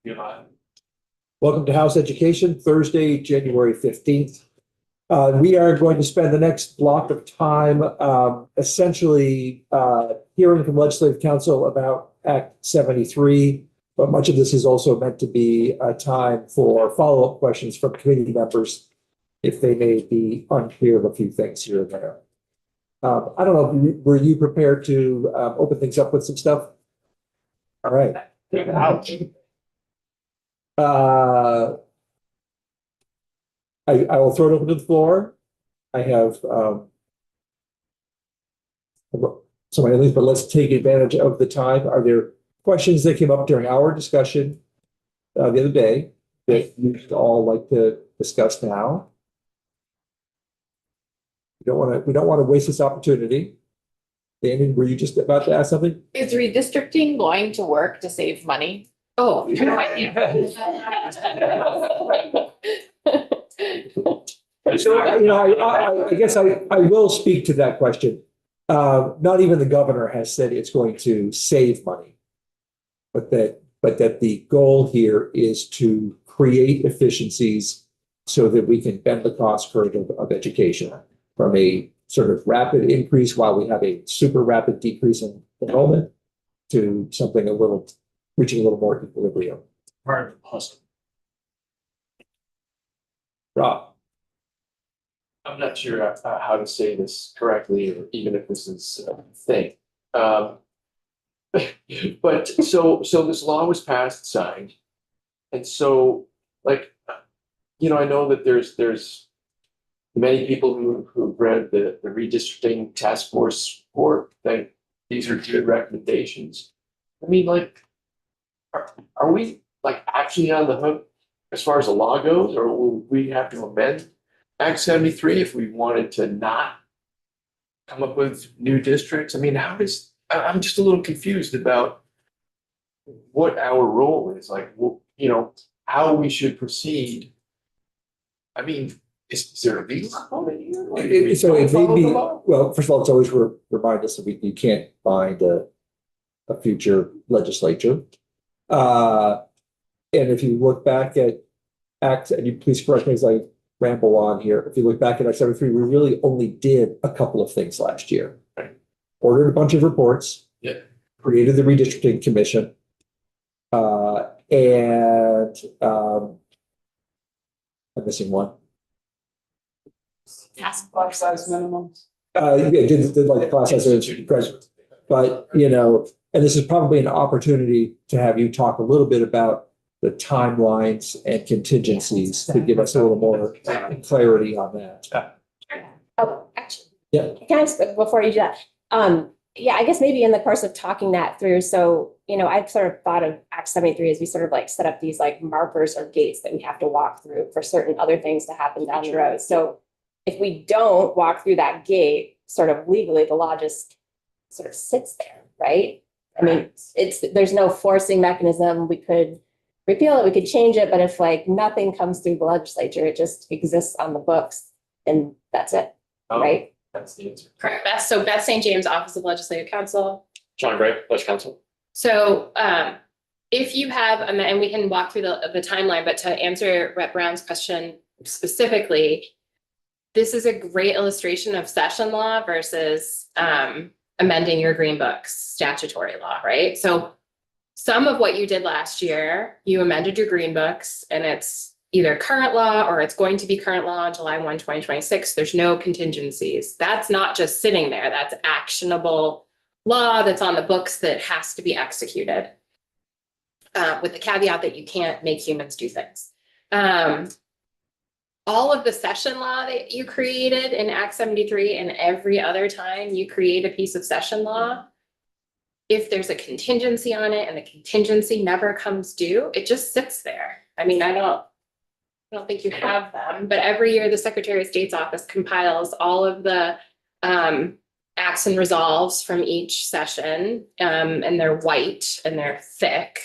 Yeah. Welcome to House Education, Thursday, January 15th. We are going to spend the next block of time essentially hearing from Legislative Council about Act 73, but much of this is also meant to be a time for follow-up questions from committee members if they may be unclear of a few things here and there. I don't know, were you prepared to open things up with some stuff? All right. Ouch. I will throw it open to the floor. I have so many things, but let's take advantage of the time. Are there questions that came up during our discussion the other day that you'd all like to discuss now? We don't want to waste this opportunity. Danny, were you just about to ask something? Is redistricting going to work to save money? Oh. So, I guess I will speak to that question. Not even the governor has said it's going to save money, but that the goal here is to create efficiencies so that we can bend the cost curve of education from a sort of rapid increase while we have a super rapid decrease in enrollment to something reaching a little more equilibrium. Part of the puzzle. Rob. I'm not sure how to say this correctly, or even if this is a thing. But so this law was passed, signed, and so I know that there's many people who've read the redistricting task force report that these are good recommendations. I mean, are we actually on the hook as far as the law goes, or will we have to amend Act 73 if we wanted to not come up with new districts? I mean, I'm just a little confused about what our role is, how we should proceed. I mean, is there a legal component here? So it may be, well, first of all, it's always remind us that you can't bind a future legislature. And if you look back at Act, and you please correct me as I ramble on here, if you look back at Act 73, we really only did a couple of things last year. Right. Ordered a bunch of reports. Yeah. Created the redistricting commission. And I'm missing one. Class size minimums. Did like class size, but and this is probably an opportunity to have you talk a little bit about the timelines and contingencies to give us a little more clarity on that. Oh, actually, Yeah. can I, before you do that, yeah, I guess maybe in the course of talking that through, so, I've sort of thought of Act 73 as we sort of set up these markers or gates that we have to walk through for certain other things to happen down the road. So if we don't walk through that gate, sort of legally, the law just sort of sits there, right? I mean, there's no forcing mechanism. We could repeal it, we could change it, but if nothing comes through the legislature, it just exists on the books and that's it, right? That's the answer. Correct. Beth St. James, Office of Legislative Counsel. John Gray, Pledge Council. So if you have, and we can walk through the timeline, but to answer Rep. Brown's question specifically, this is a great illustration of session law versus amending your Green Book's statutory law, right? So some of what you did last year, you amended your Green Books and it's either current law or it's going to be current law on July 1, 2026. There's no contingencies. That's not just sitting there. That's actionable law that's on the books that has to be executed with the caveat that you can't make humans do things. All of the session law that you created in Act 73 and every other time you create a piece of session law, if there's a contingency on it and the contingency never comes due, it just sits there. I mean, I don't think you have them, but every year the Secretary of State's office compiles all of the acts and resolves from each session, and they're white and they're thick.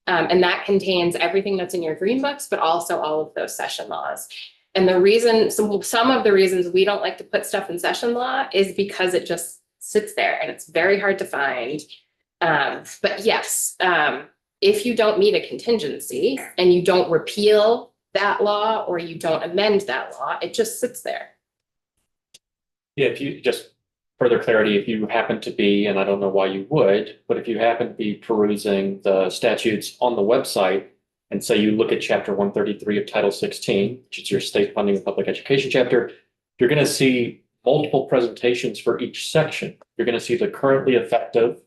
And that contains everything that's in your Green Books, but also all of those session laws. And the reason, some of the reasons we don't like to put stuff in session law is because it just sits there and it's very hard to find. But yes, if you don't meet a contingency and you don't repeal that law or you don't amend that law, it just sits there. Yeah, if you just further clarity, if you happen to be, and I don't know why you would, but if you happen to be perusing the statutes on the website, and say you look at chapter 133 of Title 16, which is your state funding of public education chapter, you're going to see multiple presentations for each section. You're going to see the currently effective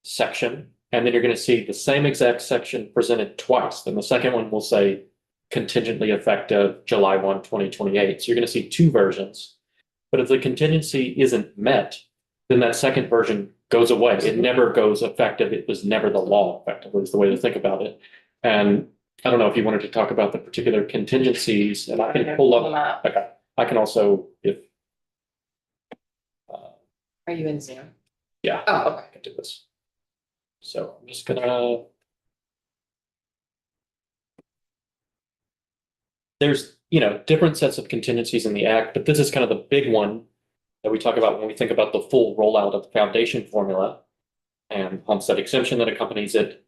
section, and then you're going to see the same exact section presented twice. Then the second one will say contingently effective July 1, 2028. So you're going to see two versions. But if the contingency isn't met, then that second version goes away. It never goes effective. It was never the law, effectively, is the way to think about it. And I don't know if you wanted to talk about the particular contingencies, and I can pull them up. up. Okay, I can also, if Are you in Zoom? yeah, Oh, I can do this. So I'm just gonna. There's, different sets of contingencies in the act, but this is kind of the big one that we talk about when we think about the full rollout of the foundation formula and homestead exemption that accompanies it.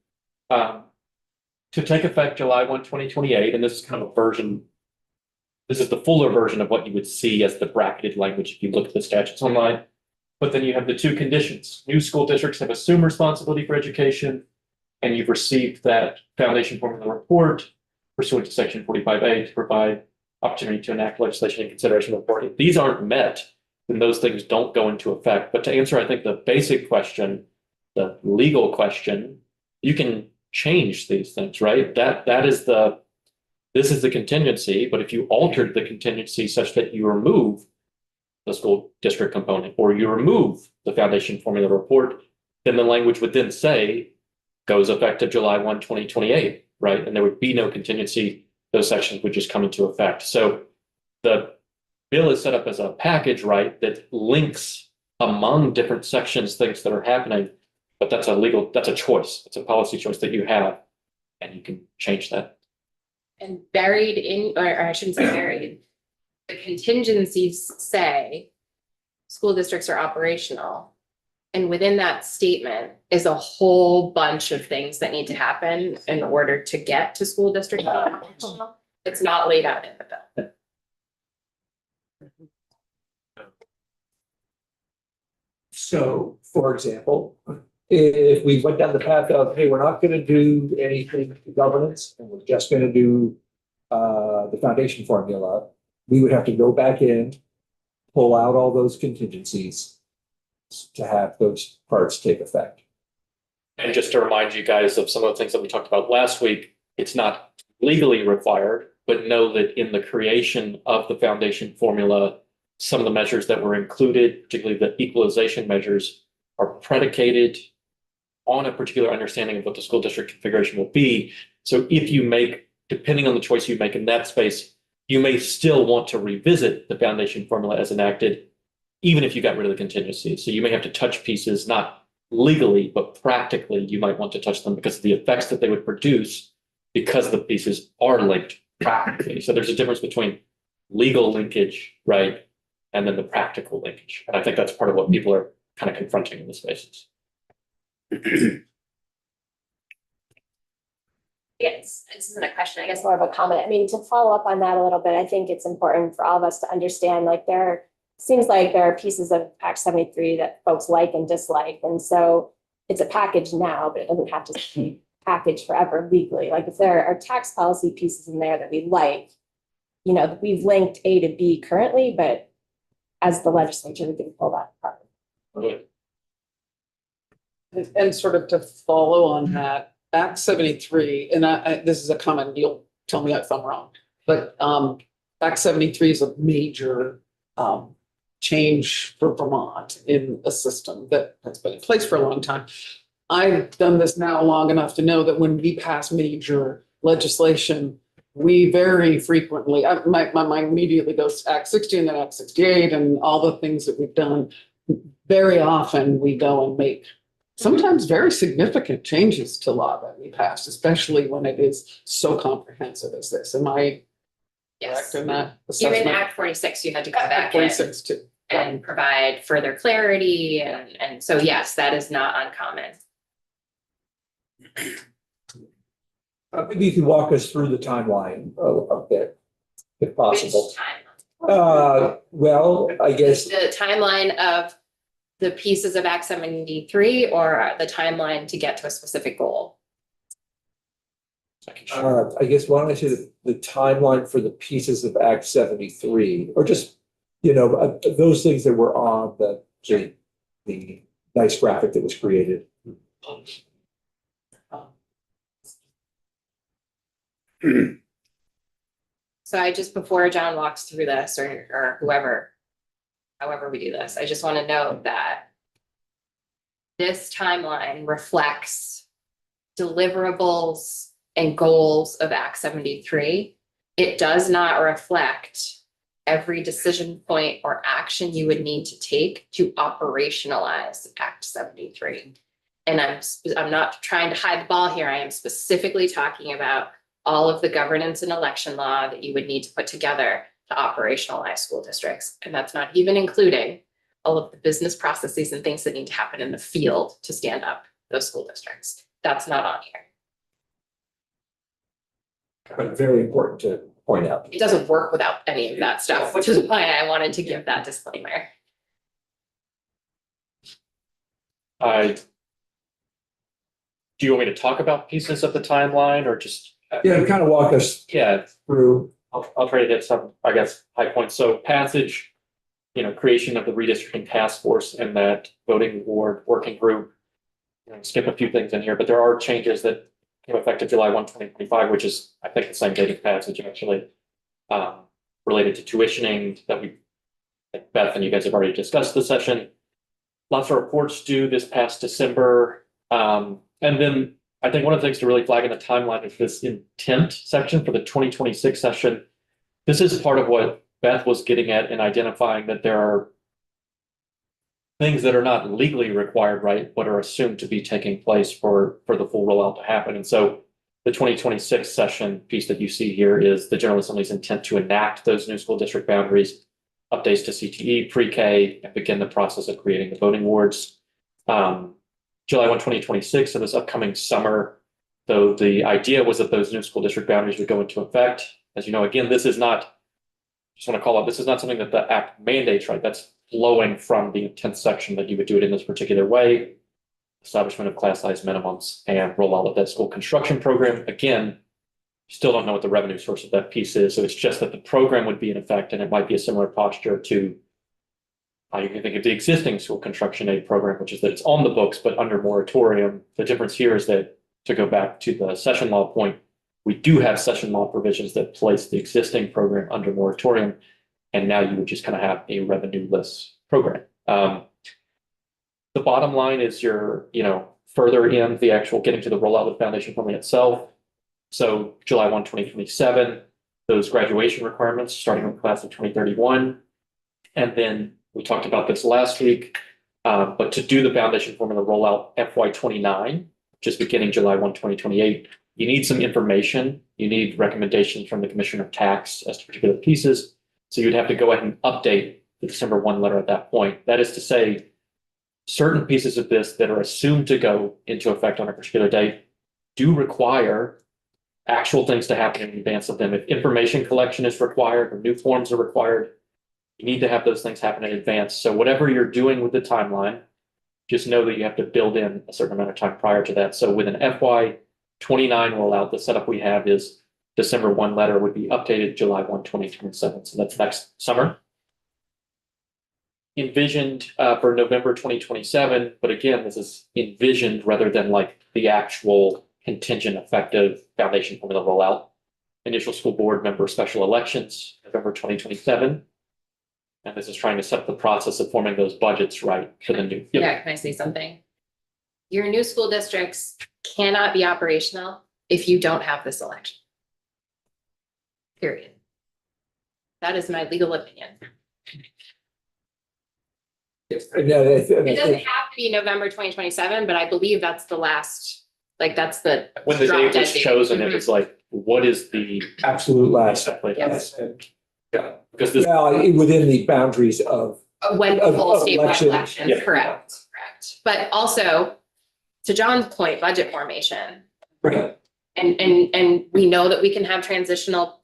To take effect July 1, 2028, and this is kind of a version. This is the fuller version of what you would see as the bracketed language if you look at the statutes online. But then you have the two conditions. New school districts have assumed responsibility for education, and you've received that foundation formula report pursuant to section 45A to provide opportunity to enact legislation in consideration of report. If these aren't met, then those things don't go into effect. But to answer, I think, the basic question, the legal question, you can change these things, right? This is the contingency, but if you altered the contingency such that you remove the school district component or you remove the foundation formula report, then the language would then say goes effective July 1, 2028, right? And there would be no contingency. Those sections would just come into effect. So the bill is set up as a package, right, that links among different sections things that are happening, but that's a choice. It's a policy choice that you have, and you can change that. And buried in, or I shouldn't say buried, the contingencies say school districts are operational. And within that statement is a whole bunch of things that need to happen in order to get to school district operational. It's not laid out in the bill. So, for example, if we went down the path of, hey, we're not gonna do anything to governance, and we're just gonna do the foundation formula, we would have to go back in, pull out all those contingencies to have those parts take effect. And just to remind you guys of some of the things that we talked about last week, it's not legally required, but know that in the creation of the foundation formula, some of the measures that were included, particularly the equalization measures, are predicated on a particular understanding of what the school district configuration will be. So if you make, depending on the choice you make in that space, you may still want to revisit the foundation formula as enacted, even if you got rid of the contingency. So you may have to touch pieces, not legally, but practically, you might want to touch them because of the effects that they would produce because the pieces are linked practically. So there's a difference between legal linkage, right, and then the practical linkage. And I think that's part of what people are kind of confronting in the spaces. Yes, this isn't a question, I guess more of a comment. I mean, to follow up on that a little bit, I think it's important for all of us to understand, like, seems like there are pieces of Act 73 that folks like and dislike. And so it's a package now, but it doesn't have to be packaged forever legally. Like, if there are tax policy pieces in there that we like, we've linked A to B currently, but as the legislature, we can pull that apart. Okay. And sort of to follow on that, Act 73, and this is a comment, you'll tell me if I'm wrong, but Act 73 is a major change for Vermont in a system that has been in place for a long time. I've done this now long enough to know that when we pass major legislation, we very frequently, my mind immediately goes to Act 60 and then Act 68 and all the things that we've done. Very often we go and make sometimes very significant changes to law that we passed, especially when it is so comprehensive as this. Am I Yes. correct in that Even assessment? Act 46, you had to go Act back in 46 too. and provide further clarity. And so, yes, that is not uncommon. Maybe you can walk us through the timeline a bit, if possible. Which time? Well, I guess, The timeline of the pieces of Act 73 or the timeline to get to a specific goal? I guess why don't I say the timeline for the pieces of Act 73, or just, those things that were on the nice graphic that was created. So I just, before John walks through this or whoever, however we do this, I just want to note that this timeline reflects deliverables and goals of Act 73. It does not reflect every decision point or action you would need to take to operationalize Act 73. And I'm not trying to hide the ball here. I am specifically talking about all of the governance and election law that you would need to put together to operationalize school districts. And that's not even including all of the business processes and things that need to happen in the field to stand up those school districts. That's not on here. But very important to point out. It doesn't work without any of that stuff, which is why I wanted to give that disclaimer. Do you want me to talk about pieces of the timeline or just? Yeah, kind of walk us Yeah, through. I'll try to hit some, I guess, high points. So passage, creation of the redistricting task force and that voting board working group. Skip a few things in here, but there are changes that came effective July 1, 2025, which is, I think, the same date as passage actually, related to tuitioning that Beth and you guys have already discussed this session. Lots of reports due this past December. And then I think one of the things to really flag in the timeline is this intent section for the 2026 session. This is part of what Beth was getting at in identifying that there are things that are not legally required, right, but are assumed to be taking place for the full rollout to happen. And so the 2026 session piece that you see here is the General Assembly's intent to enact those new school district boundaries, updates to CTE, pre-K, and begin the process of creating the voting wards. July 1, 2026, so this upcoming summer, though the idea was that those new school district boundaries would go into effect. As you know, again, this is not, just want to call out, this is not something that the act mandates, right? That's flowing from the intent section that you would do it in this particular way. Establishment of class size minimums and rollout of that school construction program. Again, still don't know what the revenue source of that piece is. So it's just that the program would be in effect, and it might be a similar posture to how you can think of the existing school construction aid program, which is that it's on the books, but under moratorium. The difference here is that, to go back to the session law point, we do have session law provisions that place the existing program under moratorium. And now you would just kind of have a revenue-less program. The bottom line is you're, further in the actual getting to the rollout of the foundation formula itself. So July 1, 2027, those graduation requirements starting with class of 2031. And then we talked about this last week, but to do the foundation formula rollout FY29, just beginning July 1, 2028, you need some information. You need recommendations from the Commissioner of Tax as to particular pieces. So you'd have to go ahead and update the December 1 letter at that point. That is to say, certain pieces of this that are assumed to go into effect on a particular date do require actual things to happen in advance of them. If information collection is required or new forms are required, you need to have those things happen in advance. So whatever you're doing with the timeline, just know that you have to build in a certain amount of time prior to that. So with an FY29 rollout, the setup we have is December 1 letter would be updated July 1, 2027. So that's next summer. Envisioned for November 2027, but again, this is envisioned rather than like the actual contingent effective foundation formula rollout. Initial school board member special elections, November 2027. And this is trying to set up the process of forming those budgets right for the new. Yeah, can I say something? Your new school districts cannot be operational if you don't have this election. Period. That is my legal opinion. It doesn't have to be November 2027, but I believe that's the last, that's the. When the drop date dead was date. chosen, it was like, what is the Absolute last. exactly? Yes. Yeah, because this, Well, within the boundaries of. When the Of full statewide election. elections, Yeah. correct. But also, to John's point, budget formation. Right. And we know that we can have transitional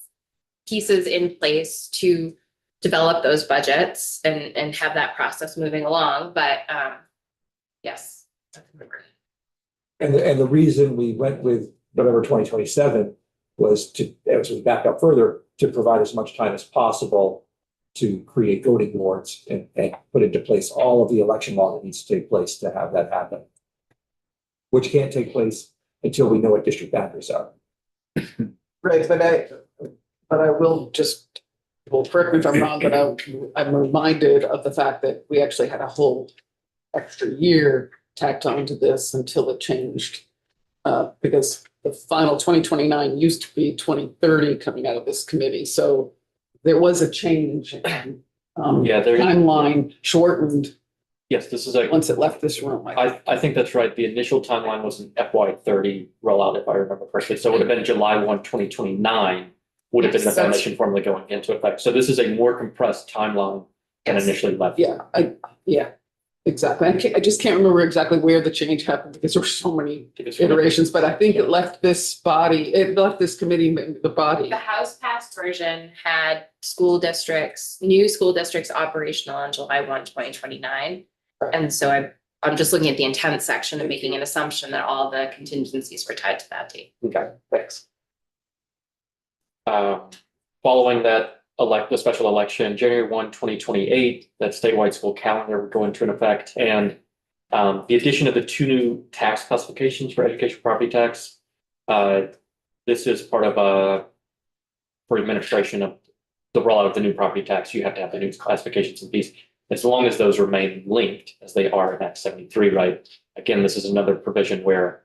pieces in place to develop those budgets and have that process moving along, but, yes. And the reason we went with November 2027 was to, as we back up further, to provide as much time as possible to create voting boards and put into place all of the election law that needs to take place to have that happen. Which can't take place until we know what district boundaries are. Right, but I will just, well, correct me if I'm wrong, but I'm reminded of the fact that we actually had a whole extra year tacked onto this until it changed. Because the final 2029 used to be 2030 coming out of this committee, so there was a change and Yeah, there, timeline shortened yes, this is a, once it left this room. I think that's right. The initial timeline was an FY30 rollout, if I remember correctly. So it would have been July 1, 2029 would have been the Yes, that's- foundation formula going into effect. So this is a more compressed timeline than Yes. initially left. Yeah, exactly. I just can't remember exactly where the change happened because there were so many Because iterations, but I think it left this committee, the body. The House passed version had new school districts operational on July 1, 2029. Right. And so I'm just looking at the intent section and making an assumption that all the contingencies were tied to that date. Okay, thanks. Following that the special election, January 1, 2028, that statewide school calendar would go into effect. And the addition of the 2 new tax classifications for education property tax. This is part of for administration of the rollout of the new property tax, you have to have the new classifications and fees. As long as those remain linked as they are in Act 73, right? Again, this is another provision where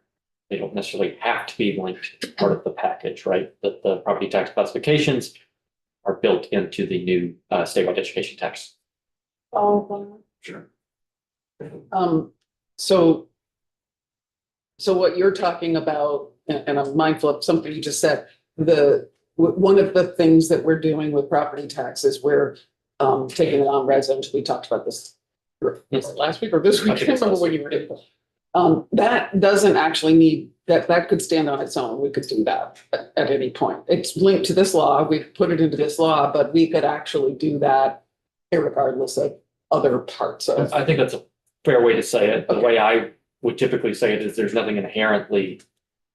they don't necessarily have to be linked as part of the package, right? That the property tax classifications are built into the new statewide education tax. Sure. So what you're talking about, and I'm mindful of something you just said, one of the things that we're doing with property taxes, we're taking it on resident. We talked about this last week or this week. I can't remember when you were in. That doesn't actually need, that could stand on its own. We could do that at any point. It's linked to this law. We put it into this law, but we could actually do that regardless of other parts of. I think that's a fair way to say it. The way I would typically say it is there's nothing inherently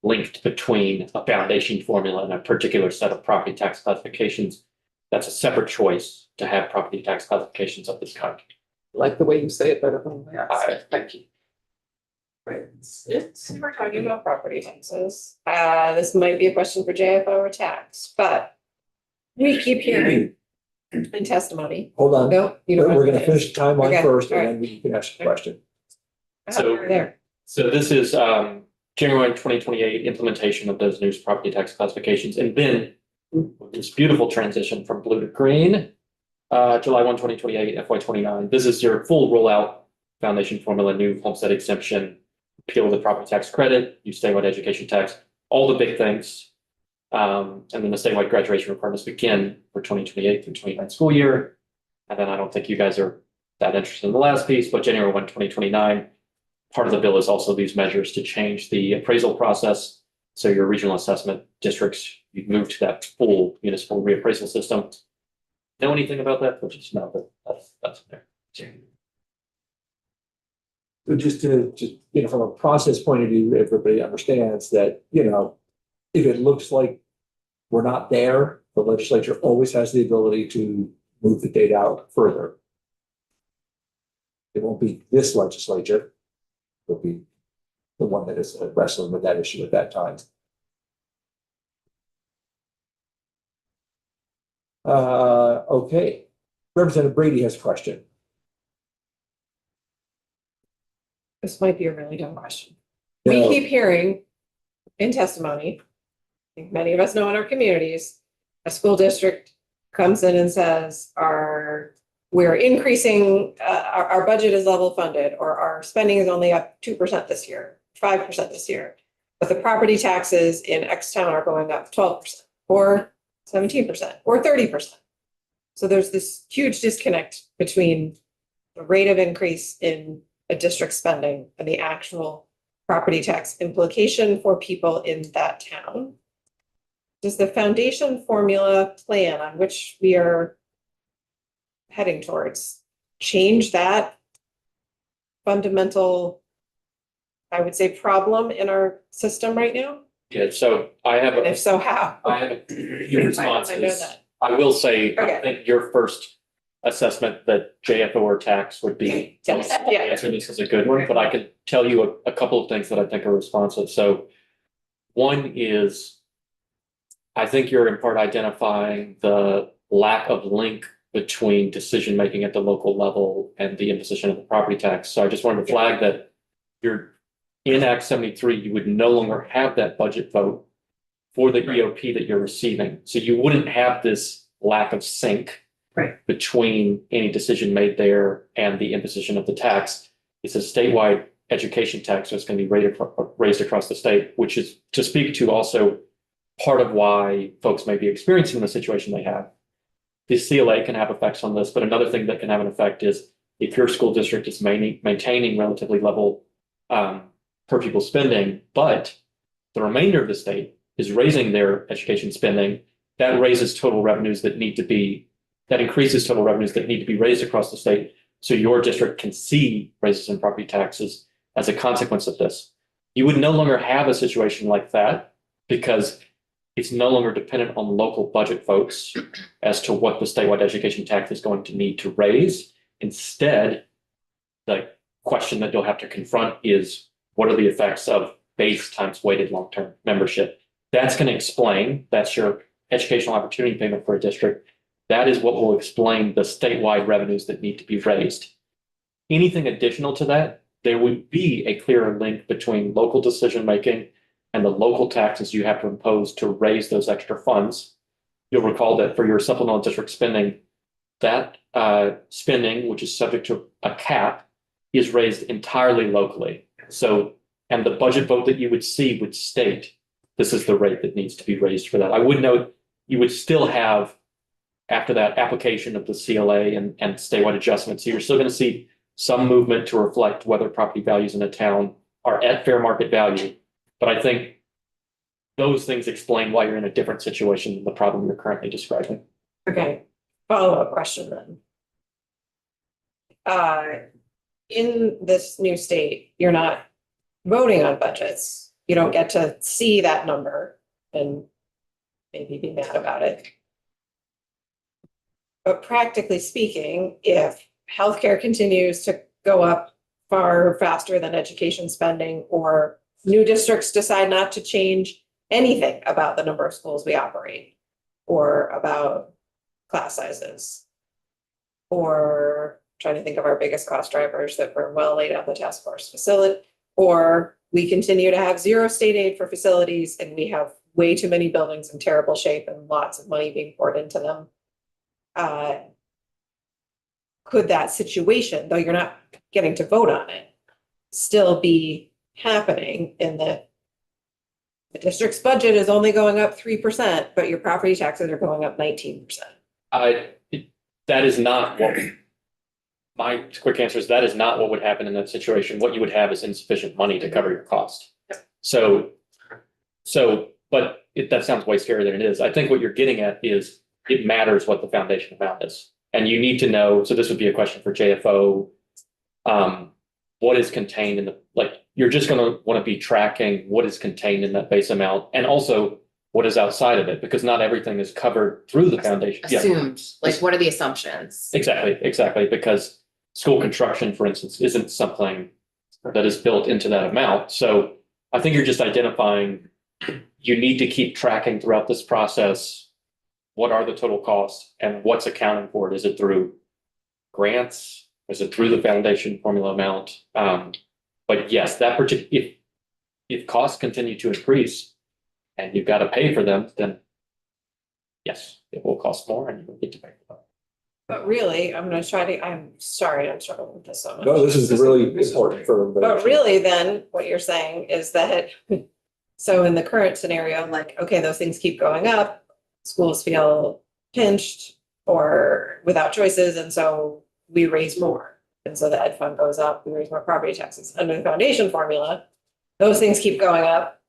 linked between a foundation formula and a particular set of property tax classifications. That's a separate choice to have property tax classifications of this kind. Like the way you say it better than the way I say it. Thank you. We're talking about property taxes. This might be a question for JFO or tax, but we keep hearing in testimony. Hold on, No, you don't. we're gonna finish the timeline Okay, first all and right. then we can ask the question. So- There. So this is January 2028 implementation of those new property tax classifications, and then this beautiful transition from blue to green. July 1, 2028, FY29. This is your full rollout, foundation formula, new homestead exemption, appeal of the property tax credit, you statewide education tax, all the big things. And then the statewide graduation requirements begin for 2028 through 29 school year. And then I don't think you guys are that interested in the last piece, but January 1, 2029. Part of the bill is also these measures to change the appraisal process. So your regional assessment districts, you've moved to that full municipal reappraisal system. Know anything about that? But just know that that's there. But just to, from a process point of view, everybody understands that, if it looks like we're not there, the legislature always has the ability to move the date out further. It won't be this legislature. It'll be the one that is wrestling with that issue at that time. Okay. Representative Brady has a question. This might be a really dumb question. We No. keep hearing in testimony, I think many of us know in our communities, a school district comes in and says, we're increasing, our budget is level funded, or our spending is only up 2% this year, 5% this year. But the property taxes in X town are going up 12% or 17% or 30%. So there's this huge disconnect between the rate of increase in a district spending and the actual property tax implication for people in that town. Does the foundation formula plan on which we are heading towards change that fundamental, I would say, problem in our system right now? Yeah, so I have And a, if so, how? I have a few I know responses. that. I will say, I Okay. think your first assessment that JFO or tax would be, Yes. the Yeah. answer this is a good one, but I could tell you a couple of things that I think are responsive. So one is, I think you're in part identifying the lack of link between decision-making at the local level and the imposition of the property tax. So I just wanted to flag that you're in Act 73, you would no longer have that budget vote for the EOP that you're receiving. So you wouldn't have this lack of sync between any decision made there and the imposition of the tax. It's a statewide education tax, so it's going to be raised across the state, which is to speak to also part of why folks may be experiencing the situation they have. The CLA can have effects on this, but another thing that can have an effect is if your school district is maintaining relatively level per pupil spending, but the remainder of the state is raising their education spending, that raises total revenues that increases total revenues that need to be raised across the state. So your district can see raises in property taxes as a consequence of this. You would no longer have a situation like that because it's no longer dependent on local budget votes as to what the statewide education tax is going to need to raise. Instead, the question that you'll have to confront is what are the effects of base times weighted long-term membership? That's going to explain, that's your educational opportunity payment for a district. That is what will explain the statewide revenues that need to be raised. Anything additional to that, there would be a clearer link between local decision-making and the local taxes you have to impose to raise those extra funds. You'll recall that for your supplemental district spending, that spending, which is subject to a cap, is raised entirely locally. So, and the budget vote that you would see would state, this is the rate that needs to be raised for that. I would note, you would still have, after that application of the CLA and statewide adjustments, so you're still going to see some movement to reflect whether property values in a town are at fair market value. But I think those things explain why you're in a different situation than the problem you're currently describing. Okay, follow-up question then. In this new state, you're not voting on budgets. You don't get to see that number and maybe be mad about it. But practically speaking, if healthcare continues to go up far faster than education spending, or new districts decide not to change anything about the number of schools we operate, or about class sizes, or trying to think of our biggest cost drivers that were well laid out in the task force facility, or we continue to have zero state aid for facilities and we have way too many buildings in terrible shape and lots of money being poured into them. Could that situation, though you're not getting to vote on it, still be happening in that the district's budget is only going up 3%, but your property taxes are going up 19%? That is not what, my quick answer is that is not what would happen in that situation. What you would have is insufficient money to cover your cost. So, but that sounds way scarier than it is. I think what you're getting at is it matters what the foundation amount is. And you need to know, so this would be a question for JFO. What is contained in the, like, you're just going to want to be tracking what is contained in that base amount and also what is outside of it, because not everything is covered through the foundation. Yeah, Assumed, like, what are the assumptions? exactly, because school construction, for instance, isn't something that is built into that amount. So I think you're just identifying, you need to keep tracking throughout this process. What are the total costs and what's accounting for it? Is it through grants? Is it through the foundation formula amount? But yes, that particular, if costs continue to increase and you've got to pay for them, then yes, it will cost more and you will get to pay for them. But really, I'm sorry, I'm struggling with this so much. No, this is really important for everybody. But really then, what you're saying is that, so in the current scenario, like, okay, those things keep going up, schools feel pinched or without choices, and so we raise more. And so the ed fund goes up, we raise more property taxes. Under the foundation formula, those things keep going up.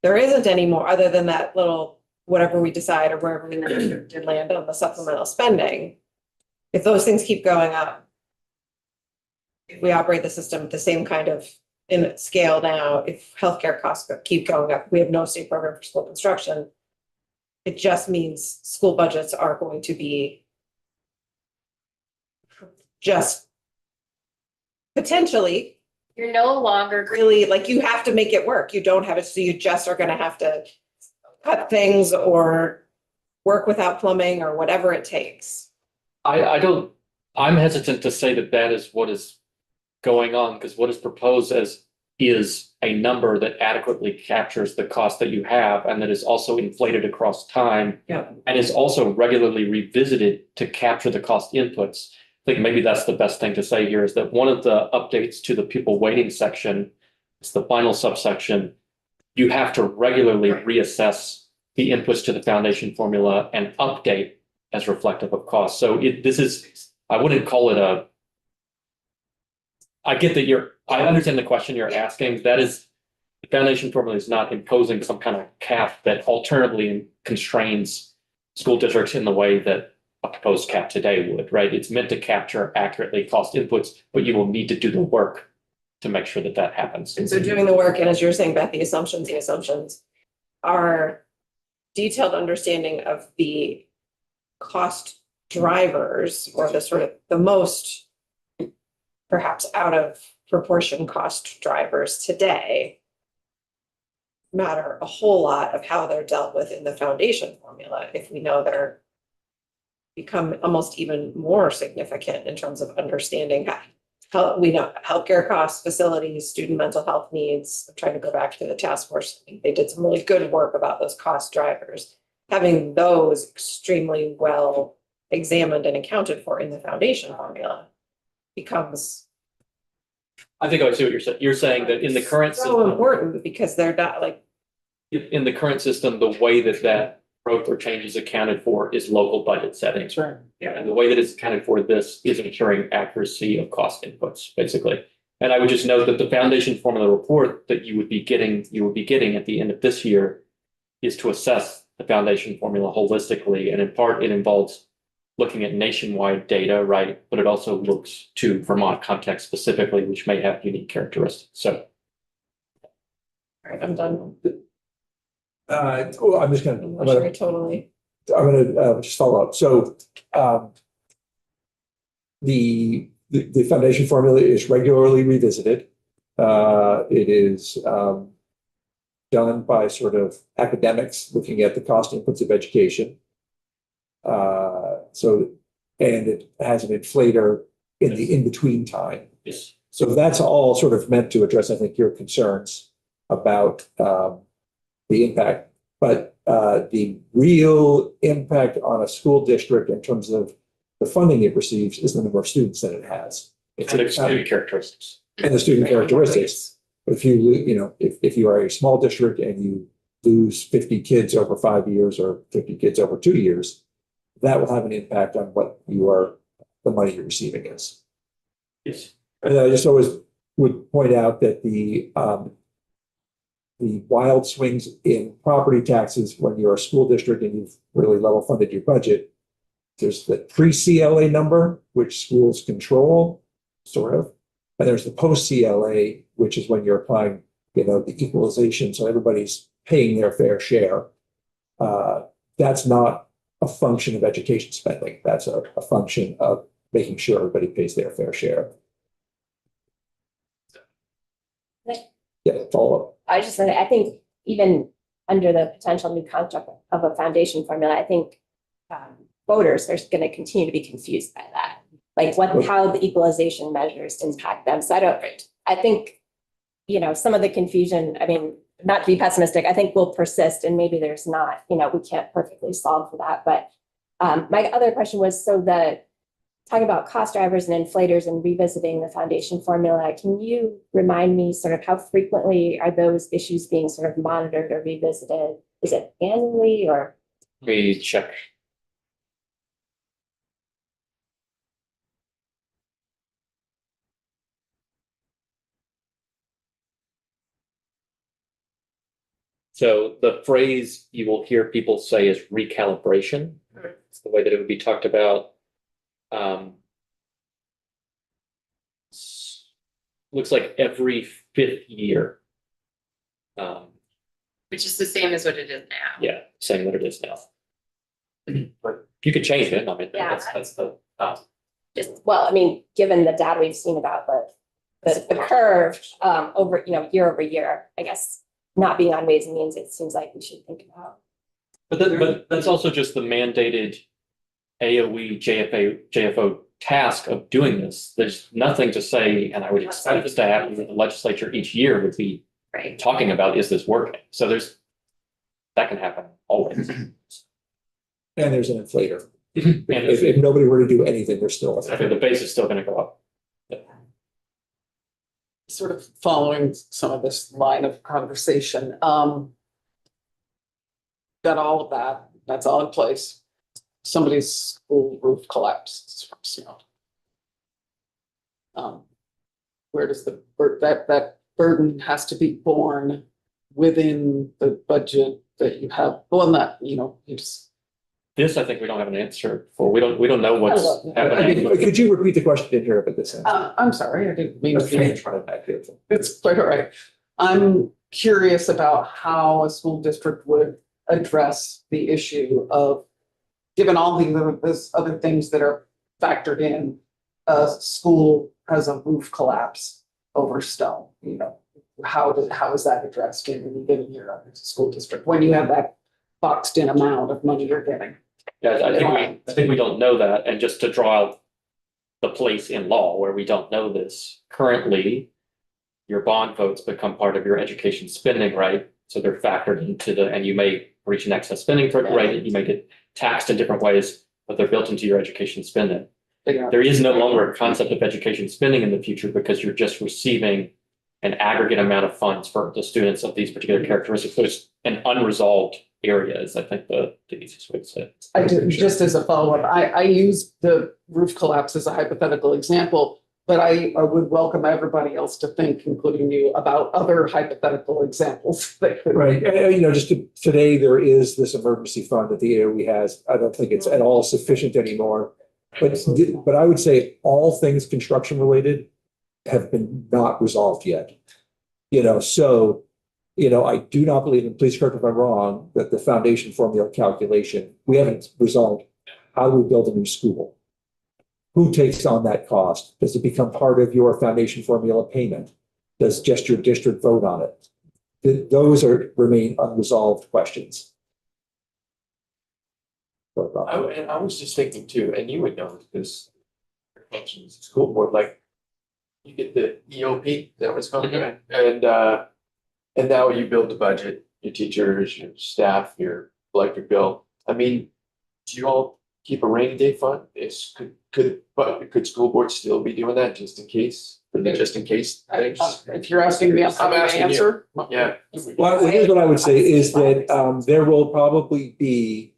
There isn't any more other than that little, whatever we decide or wherever we did land on the supplemental spending. If those things keep going up, if we operate the system at the same kind of in scale now, if healthcare costs keep going up, we have no state program for school construction. It just means school budgets are going to be just potentially You're no longer really, like, you have to make it work. You don't have it, so you just are gonna have to cut things or work without plumbing or whatever it takes. I don't, I'm hesitant to say that that is what is going on, because what is proposed as is a number that adequately captures the cost that you have and that is also inflated across time. Yeah. And is also regularly revisited to capture the cost inputs. I think maybe that's the best thing to say here, is that one of the updates to the pupil weighting section, it's the final subsection, you have to regularly reassess the inputs to the foundation formula and update as reflective of cost. So this is, I wouldn't call it a, I get that I understand the question you're asking. That is, the foundation formula is not imposing some kind of cap that alternatively constrains school districts in the way that a proposed cap today would, right? It's meant to capture accurately cost inputs, but you will need to do the work to make sure that that happens. And so doing the work, and as you're saying, Beth, the assumptions are detailed understanding of the cost drivers, or the sort of the most perhaps out of proportion cost drivers today matter a whole lot of how they're dealt with in the foundation formula. If we know they're become almost even more significant in terms of understanding how we know healthcare costs, facilities, student mental health needs. I'm trying to go back to the task force. I think they did some really good work about those cost drivers. Having those extremely well examined and accounted for in the foundation formula becomes I think I see what you're saying. You're saying that in the current so system, important, because they're not like, in the current system, the way that that growth or change is accounted for is local budget settings. Right. Yeah, and the way that it's accounted for this is ensuring accuracy of cost inputs, basically. And I would just note that the foundation formula report that you would be getting at the end of this year is to assess the foundation formula holistically. And in part, it involves looking at nationwide data, right? But it also looks to Vermont context specifically, which may have unique characteristics. So all right, I'm done. I'm just gonna, I'm not sure I totally. just follow up. So, the foundation formula is regularly revisited. It is, done by sort of academics looking at the cost inputs of education. And it has an inflator in the in-between time. yes. So that's all sort of meant to address, I think, your concerns about the impact. But the real impact on a school district in terms of the funding it receives is the number of students that it has. It's And student characteristics. and the student characteristics. If if you are a small district and you lose 50 kids over 5 years or 50 kids over 2 years, that will have an impact on what the money you're receiving is. Yes. And I just always would point out that the wild swings in property taxes when you're a school district and you've really level funded your budget. There's the pre-CLA number, which schools control, sort of. And there's the post-CLA, which is when you're applying, the equalization. So everybody's paying their fair share. That's not a function of education spending. That's a function of making sure everybody pays their fair share. Yeah, follow up. I just said, I think even under the potential new construct of a foundation formula, I think voters are going to continue to be confused by that. Like how the equalization measures impact them. So I think, some of the confusion, I mean, not to be pessimistic, I think will persist, and maybe there's not, we can't perfectly solve for that. But my other question was, talking about cost drivers and inflators and revisiting the foundation formula, can you remind me sort of how frequently are those issues being sort of monitored or revisited? Is it annually or? Let me check. So the phrase you will hear people say is recalibration. It's the way that it would be talked about. Looks like every 5th year. Which is the same as what it is now. Yeah, saying what it is now. But you could change it. I mean, Yeah. that's the, Just, well, I mean, given the data we've seen about the curve, over, year over year, I guess, not being on Ways and Means, it seems like we should think about. but that's also just the mandated AOE, JFO task of doing this. There's nothing to say, and I would expect this to happen, that the legislature each year would be Right. talking about, is this working? So that can happen always. And there's an inflator. And If nobody were to do anything, there's still. I think the base is still gonna go up. Sort of following some of this line of conversation, got all of that, that's all in place. Somebody's school roof collapsed from snow. Where does that burden has to be borne within the budget that you have, well, not, you just. This, I think we don't have an answer for. We don't know what's happening. Could you repeat the question? Didn't hear it at this end. I'm sorry, I didn't mean Okay, to. try it back here. It's quite all right. I'm curious about how a school district would address the issue of, given all the other things that are factored in, a school has a roof collapse over snow, how is that addressed in any given year as a school district, when you have that boxed in amount of money you're getting? Yeah, I think we don't know that, and just to draw out the place in law where we don't know this, currently, your bond votes become part of your education spending, right? So they're factored into and you may reach an excess spending rate, you may get taxed in different ways, but they're built into your education spending. There is no longer a concept of education spending in the future because you're just receiving an aggregate amount of funds for the students of these particular characteristics. So it's an unresolved area is, I think, the easiest way to say it. I do, just as a follow-up, I use the roof collapse as a hypothetical example, but I would welcome everybody else to think, including you, about other hypothetical examples that could. Right, and, today there is this emergency fund that the AOE has. I don't think it's at all sufficient anymore. But I would say all things construction related have been not resolved yet. So, I do not believe, and please correct me if I'm wrong, that the foundation formula calculation, we haven't resolved how do we build a new school? Who takes on that cost? Does it become part of your foundation formula payment? Does just your district vote on it? Those remain unresolved questions. And I was just thinking too, and you would know this, functions, school board, like you get the EOP, that was called, Mhm. and now you build the budget, your teachers, your staff, your electric bill. I mean, do you all keep a rainy day fund? Could school board still be doing that just in case, just in case things? If you're asking me, I'm I'm asking you. answer. Yeah. Well, here's what I would say is that there will probably be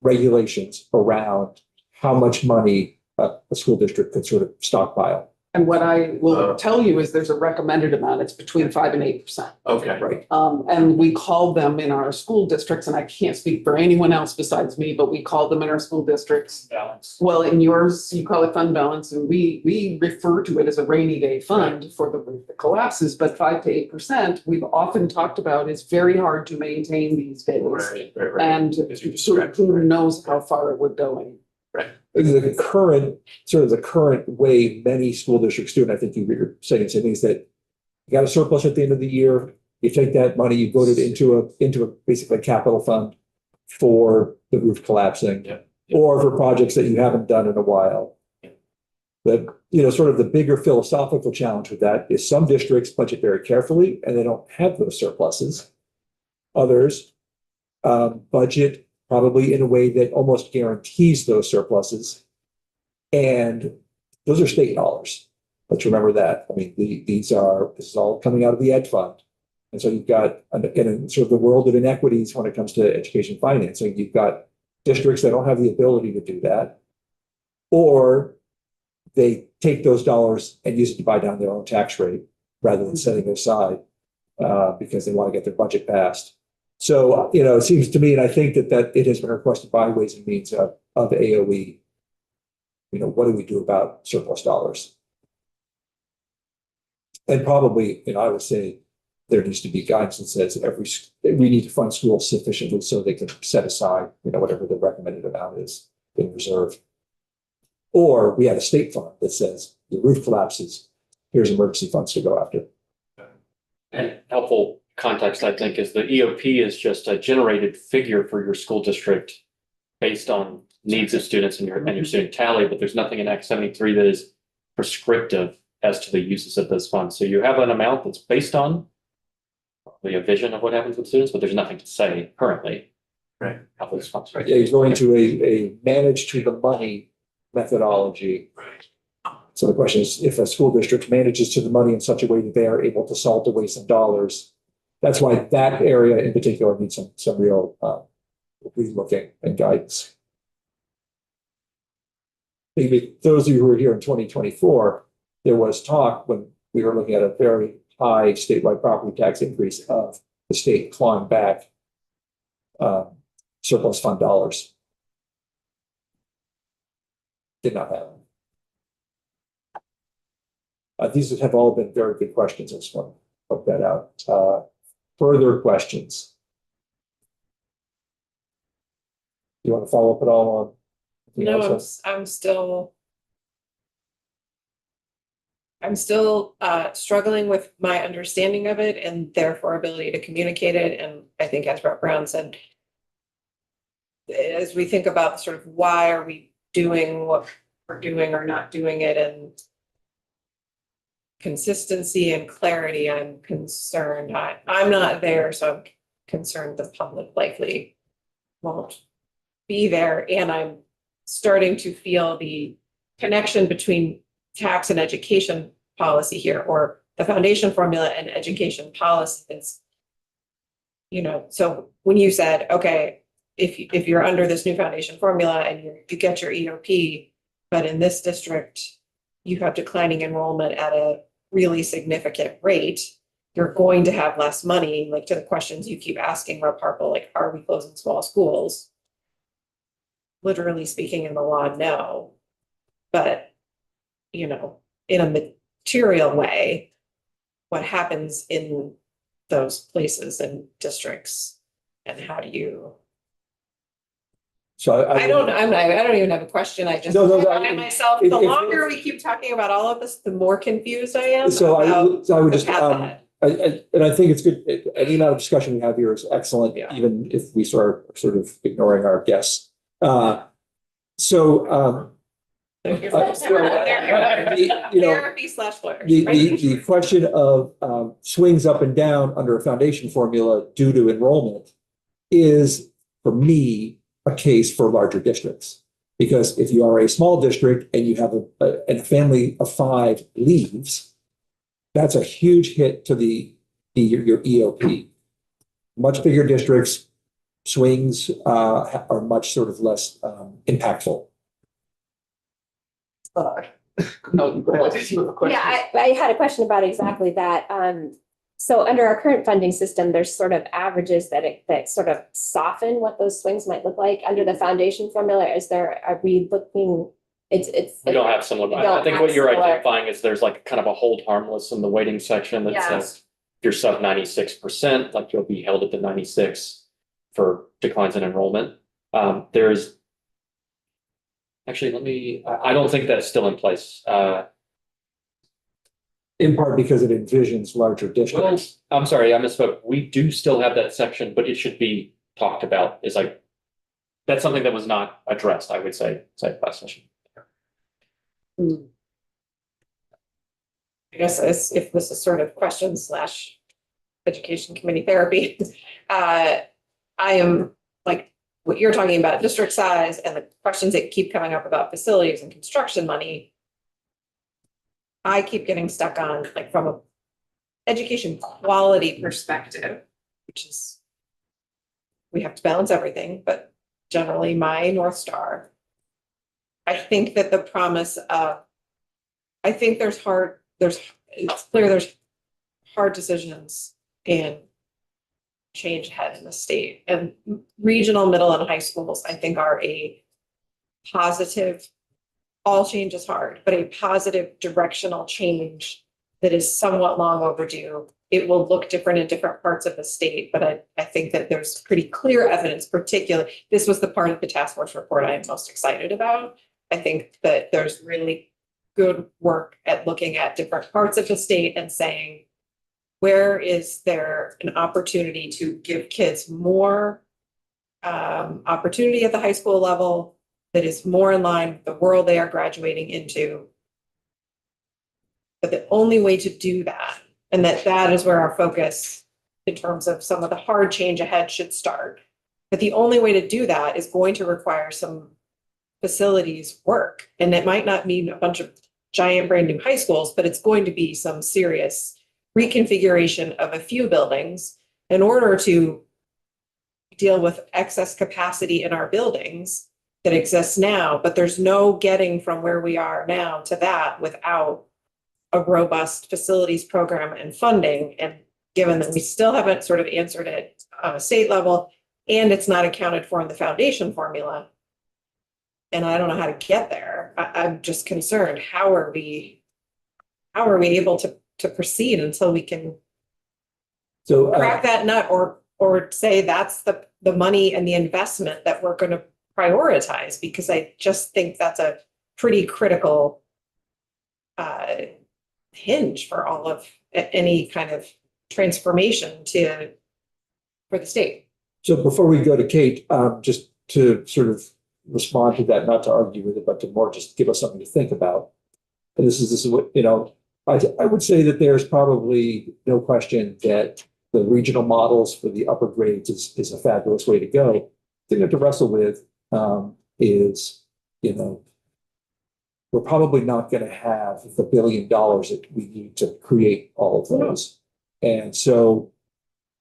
regulations around how much money a school district could sort of stockpile. And what I will tell you is there's a recommended amount, it's between 5% and 8%. Okay. Right. And we call them in our school districts, and I can't speak for anyone else besides me, but we call them in our school districts. Balance. Well, in yours, you call it fund balance, and we refer to it as a rainy day fund for the roof that collapses, but 5% to 8%, we've often talked about is very hard to maintain these days. Right. And Because you sort of stretch, who right. knows how far it would go in. The current way many school districts do, and I think you're saying something, is that you got a surplus at the end of the year, you take that money, you vote it into a basically capital fund for the roof collapsing. Yeah. Or for projects that you haven't done in a while. But, sort of the bigger philosophical challenge with that is some districts budget very carefully and they don't have those surpluses. Others budget probably in a way that almost guarantees those surpluses. And those are state dollars. Let's remember that. I mean, this is all coming out of the ed fund. And so you've got, in sort of the world of inequities when it comes to education financing, you've got districts that don't have the ability to do that. Or they take those dollars and use it to buy down their own tax rate rather than setting it aside because they want to get their budget passed. So, it seems to me, and I think that it has been requested by Ways and Means of AOE. What do we do about surplus dollars? And probably, I would say there needs to be guidance that says we need to fund schools sufficiently so they can set aside, whatever the recommended amount is in reserve. Or we have a state fund that says the roof collapses, here's emergency funds to go after. And helpful context, I think, is the EOP is just a generated figure for your school district based on needs of students and your student tally, but there's nothing in Act 73 that is prescriptive as to the uses of those funds. So you have an amount that's based on probably a vision of what happens with students, but there's nothing to say currently. Right. How those funds, right? Yeah, he's going to a manage to the money methodology. So the question is, if a school district manages to the money in such a way that they are able to solve the waste of dollars, that's why that area in particular needs some real relooking and guidance. Maybe those of you who were here in 2024, there was talk when we were looking at a very high statewide property tax increase of the state clawing back surplus fund dollars. Did not happen. These have all been very good questions. I just want to put that out. Further questions? You want to follow up at all on? anything No, else? I'm still struggling with my understanding of it and therefore ability to communicate it. And I think as Brett Brown said, as we think about sort of why are we doing what we're doing or not doing it, and consistency and clarity, I'm concerned. I'm not there, so I'm concerned the public likely won't be there. And I'm starting to feel the connection between tax and education policy here, or the foundation formula and education policy. It's, so when you said, okay, if you're under this new foundation formula and you get your EOP, but in this district, you have declining enrollment at a really significant rate, you're going to have less money, like to the questions you keep asking, Rep. Harple, like, are we closing small schools? Literally speaking in the law, no. But, in a material way, what happens in those places and districts, and how do you? So I don't even have a question. I just, No, I myself, the longer we keep talking about all of this, the more confused I am. So I would the just, path ahead. and I think it's good. Any amount of discussion we have here is excellent, Yeah. even if we start sort of ignoring our guests. Therapy / lawyers. The question of swings up and down under a foundation formula due to enrollment is, for me, a case for larger districts. Because if you are a small district and you have a family of 5 leaves, that's a huge hit to your EOP. Much bigger districts, swings are much sort of less impactful. No, go ahead. You have a question. Yeah, I had a question about exactly that. So under our current funding system, there's sort of averages that sort of soften what those swings might look like. Under the foundation formula, are we looking, it's. We don't have similar, We don't I think have what you're similar. identifying is there's like kind of a hold harmless in the weighting section that Yeah. says if you're sub 96%, like you'll be held at the 96 for declines in enrollment. There's actually, I don't think that's still in place. In part because it envisions larger Well, districts. I'm sorry, I misspoke. We do still have that section, but it should be talked about. Is like, that's something that was not addressed, I would say last session. I guess if this is sort of question / education committee therapy, I am like what you're talking about, district size and the questions that keep coming up about facilities and construction money. I keep getting stuck on, like, from a education quality perspective, which is, we have to balance everything, but generally my North Star. I think that the promise of, I think it's clear there's hard decisions and change ahead in the state. And regional, middle and high schools, I think are a positive, all change is hard, but a positive directional change that is somewhat long overdue. It will look different in different parts of the state, but I think that there's pretty clear evidence, particularly, this was the part of the task force report I am most excited about. I think that there's really good work at looking at different parts of the state and saying, where is there an opportunity to give kids more opportunity at the high school level that is more in line with the world they are graduating into? But the only way to do that, and that is where our focus in terms of some of the hard change ahead should start. But the only way to do that is going to require some facilities work. And it might not mean a bunch of giant brand new high schools, but it's going to be some serious reconfiguration of a few buildings in order to deal with excess capacity in our buildings that exists now. But there's no getting from where we are now to that without a robust facilities program and funding. And given that we still haven't sort of answered it on a state level, and it's not accounted for in the foundation formula, and I don't know how to get there, I'm just concerned, how are we able to proceed until we can So, crack that nut or say that's the money and the investment that we're going to prioritize? Because I just think that's a pretty critical hinge for all of any kind of transformation for the state. so before we go to Kate, just to sort of respond to that, not to argue with it, but to more just give us something to think about. And this is what, I would say that there's probably no question that the regional models for the upper grades is a fabulous way to go. The thing we have to wrestle with is, we're probably not going to have the $1 billion that we need to create all of those. And so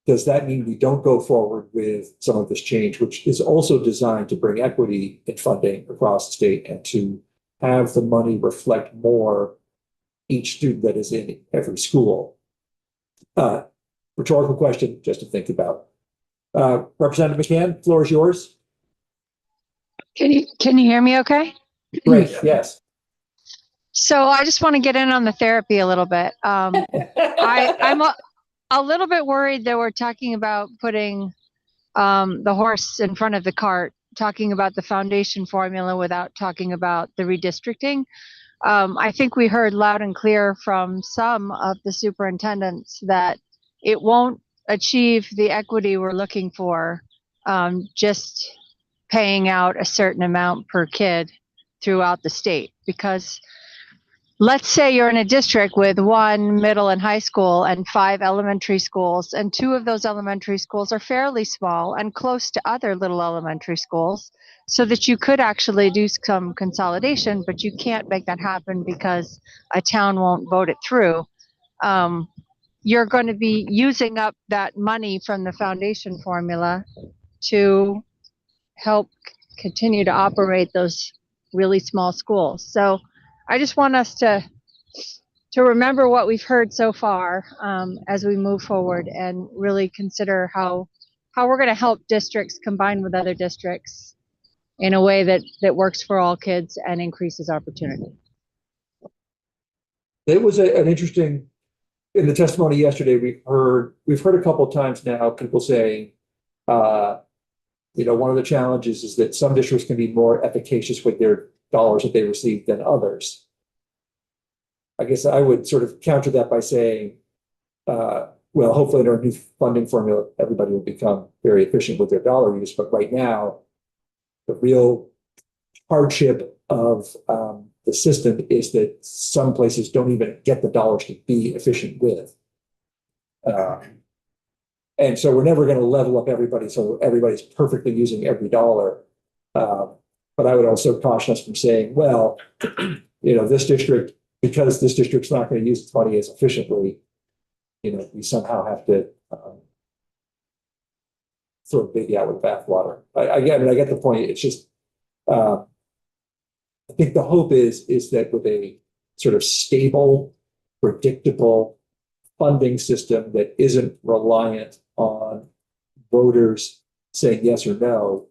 does that mean we don't go forward with some of this change, which is also designed to bring equity in funding across the state and to have the money reflect more each student that is in every school? Rhetorical question just to think about. Representative McCann, floor is yours. Can you hear me okay? Great, yes. So I just want to get in on the therapy a little bit. I'm a little bit worried that we're talking about putting the horse in front of the cart, talking about the foundation formula without talking about the redistricting. I think we heard loud and clear from some of the superintendents that it won't achieve the equity we're looking for, just paying out a certain amount per kid throughout the state. Because let's say you're in a district with 1 middle and high school and 5 elementary schools, and 2 of those elementary schools are fairly small and close to other little elementary schools, so that you could actually do some consolidation, but you can't make that happen because a town won't vote it through. You're going to be using up that money from the foundation formula to help continue to operate those really small schools. So I just want us to remember what we've heard so far as we move forward and really consider how we're going to help districts combine with other districts in a way that works for all kids and increases opportunity. It was an interesting, in the testimony yesterday, we've heard a couple of times now people saying, one of the challenges is that some districts can be more efficacious with their dollars that they receive than others. I guess I would sort of counter that by saying, well, hopefully in our new funding formula, everybody will become very efficient with their dollar use. But right now, the real hardship of the system is that some places don't even get the dollars to be efficient with. And so we're never going to level up everybody so everybody's perfectly using every dollar. But I would also caution us from saying, well, this district, because this district's not going to use its money as efficiently, we somehow have to throw the baby out with the bathwater. I get the point. It's just, I think the hope is that with a sort of stable, predictable funding system that isn't reliant on voters saying yes or no,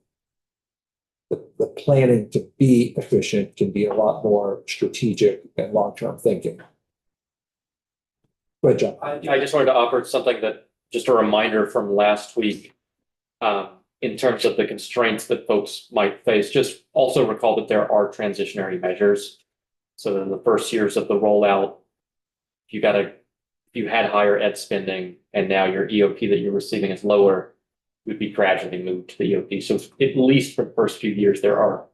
the planning to be efficient can be a lot more strategic and long-term thinking. Good job. I just wanted to offer something that, just a reminder from last week. In terms of the constraints that folks might face, just also recall that there are transitionary measures. So in the first years of the rollout, if you had higher ed spending and now your EOP that you're receiving is lower, would be gradually moved to the EOP. So at least for the first few years, there are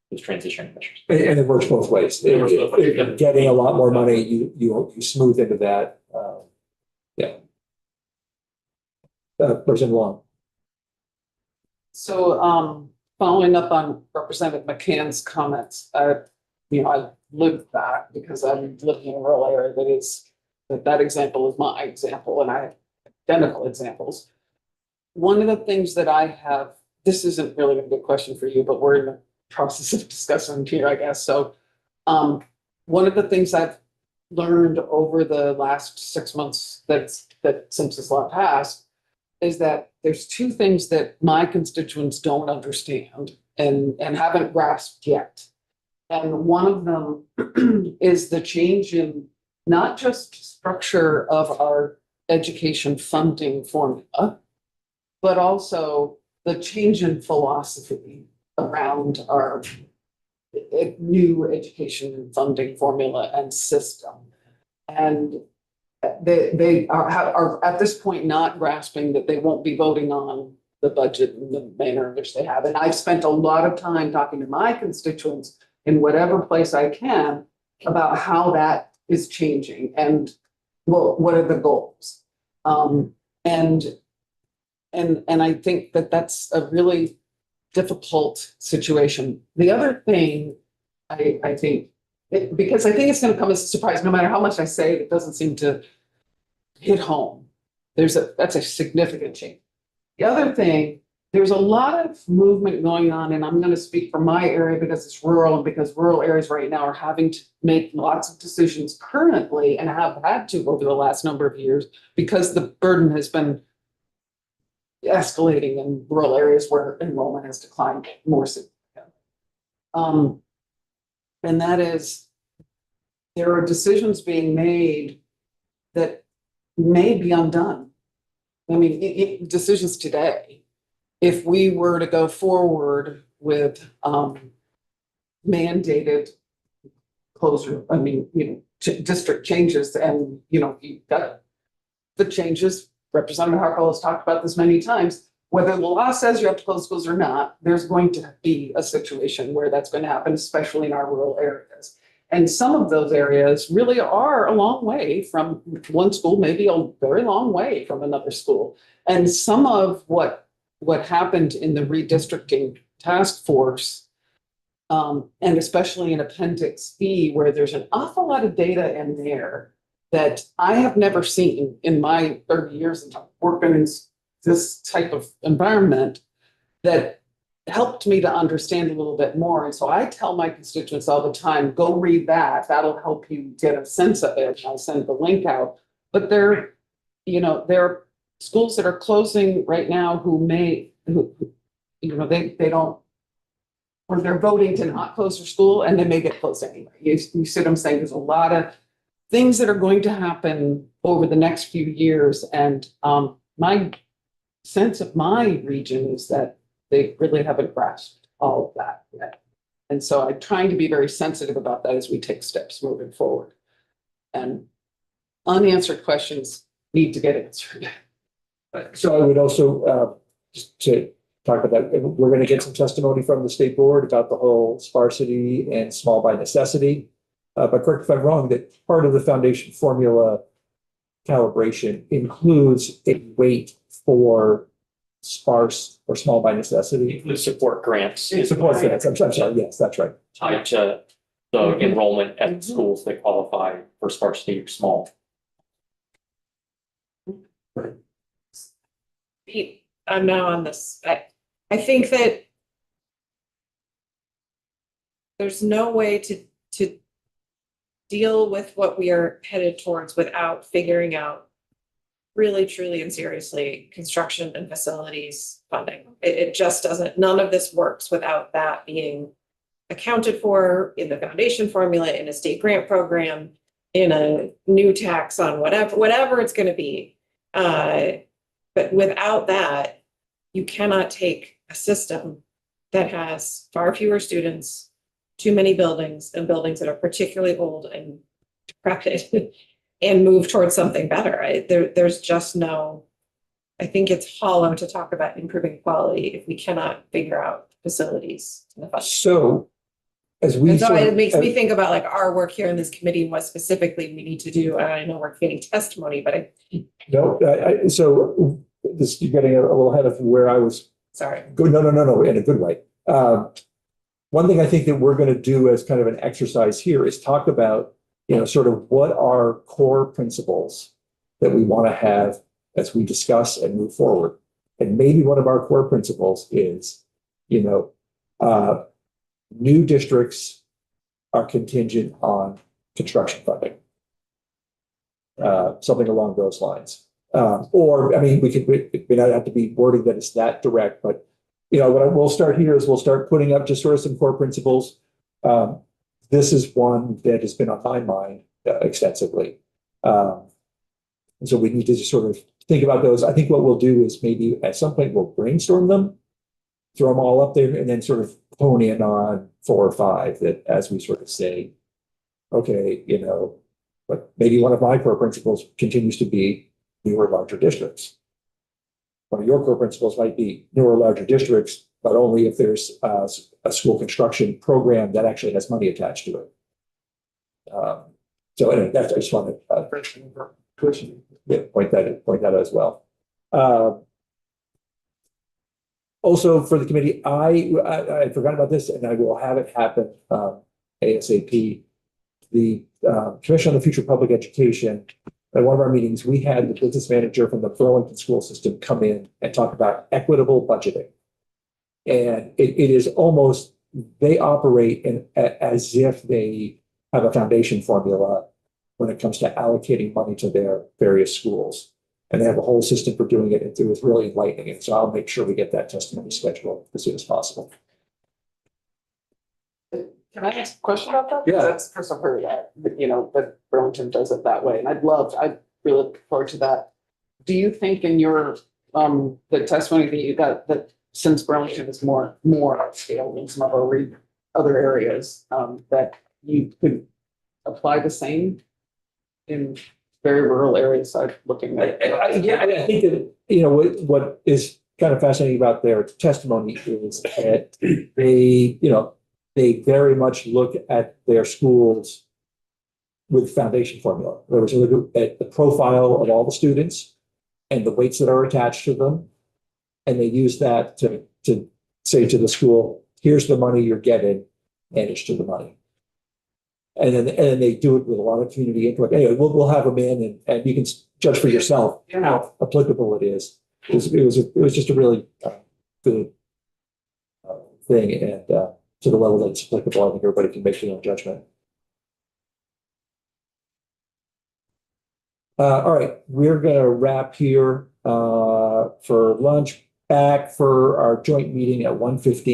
those transitionary measures. And it works both ways. If getting a lot more money, you smooth into that. Yeah. Person Long. So, following up on Representative McCann's comments, I lived that because I'm living in a rural area that example is my example, and I have identical examples. One of the things that I have, this isn't really a good question for you, but we're in the process of discussing here, I guess. So, one of the things I've learned over the last 6 months that since this law passed is that there's two things that my constituents don't understand and haven't grasped yet. And one of them is the change in not just structure of our education funding formula, but also the change in philosophy around our new education funding formula and system. And they are at this point not grasping that they won't be voting on the budget in the manner in which they have. And I've spent a lot of time talking to my constituents in whatever place I can about how that is changing and what are the goals. And I think that that's a really difficult situation. The other thing I think, because I think it's going to come as a surprise, no matter how much I say, it doesn't seem to hit home. That's a significant change. The other thing, there's a lot of movement going on, and I'm going to speak for my area because it's rural and because rural areas right now are having to make lots of decisions currently and have had to over the last number of years because the burden has been escalating in rural areas where enrollment has declined more significantly. And that is, there are decisions being made that may be undone. I mean, decisions today, if we were to go forward with mandated closure, district changes, and you've got the changes. Representative Harkle has talked about this many times. Whether the law says you have to close schools or not, there's going to be a situation where that's going to happen, especially in our rural areas. And some of those areas really are a long way from one school, maybe a very long way from another school. And some of what happened in the redistricting task force, and especially in Appendix B, where there's an awful lot of data in there that I have never seen in my 30 years of working in this type of environment, that helped me to understand a little bit more. And so I tell my constituents all the time, go read that. That'll help you get a sense of it. I'll send the link out. But there are schools that are closing right now they don't, or they're voting to not close their school and they may get closed anyway. You see what I'm saying? There's a lot of things that are going to happen over the next few years. And my sense of my region is that they really haven't grasped all of that yet. And so I'm trying to be very sensitive about that as we take steps moving forward. And unanswered questions need to get answered. So I would also, just to talk about that, we're going to get some testimony from the state board about the whole sparsity and small by necessity. But correct if I'm wrong, that part of the foundation formula calibration includes a weight for sparse or small by necessity. Include support grants Support grants. I'm sorry. Yes, that's right. tied to the enrollment at schools that qualify for sparsity or small. Pete, I'm now on this. I think that there's no way to deal with what we are headed towards without figuring out really, truly and seriously construction and facilities funding. It just doesn't, none of this works without that being accounted for in the foundation formula, in a state grant program, in a new tax on whatever it's gonna be. But without that, you cannot take a system that has far fewer students, too many buildings, and buildings that are particularly old and decrepit and move towards something better. There's just no, I think it's hollow to talk about improving quality if we cannot figure out facilities in the budget. So as we. And so sort of- it makes me think about like our work here in this committee and what specifically we need to do. And I know we're getting testimony, but No, so this, you're getting a little ahead of where I was. sorry. Good, no, in a good way. One thing I think that we're going to do as kind of an exercise here is talk about, sort of what are core principles that we want to have as we discuss and move forward. And maybe one of our core principles is, new districts are contingent on construction funding. Something along those lines. Or, I mean, it may not have to be wording that is that direct, but what we'll start here is we'll start putting up just sort of some core principles. This is one that has been on my mind extensively. And so we need to just sort of think about those. I think what we'll do is maybe at some point we'll brainstorm them, throw them all up there, and then sort of hone in on 4 or 5 that as we sort of say, okay, but maybe one of my core principles continues to be newer, larger districts. One of your core principles might be newer, larger districts, but only if there's a school construction program that actually has money attached to it. So anyway, I just want to point that out as well. Also for the committee, I forgot about this, and I will have it happen ASAP. The Commission on the Future of Public Education. At one of our meetings, we had the business manager from the Burlington school system come in and talk about equitable budgeting. And it is almost, they operate as if they have a foundation formula when it comes to allocating money to their various schools. And they have a whole system for doing it. It was really enlightening. And so I'll make sure we get that testimony scheduled as soon as possible. Can I ask a question about that? Yeah. That's because I've heard that, that Burlington does it that way, and I'd really look forward to that. Do you think in your, the testimony that you got, that since Burlington is more upscale than some of our other areas, that you could apply the same in very rural areas? I'm looking at. Yeah, I think that, what is kind of fascinating about their testimony is that they very much look at their schools with foundation formula. They look at the profile of all the students and the weights that are attached to them. And they use that to say to the school, here's the money you're getting, manage to the money. And then they do it with a lot of community input. Anyway, we'll have them in and you can judge for yourself how applicable it is. It was just a really good thing, and to the level that it's applicable, I think everybody can make their own judgment. All right, we're gonna wrap here for lunch. Back for our joint meeting at 1:15.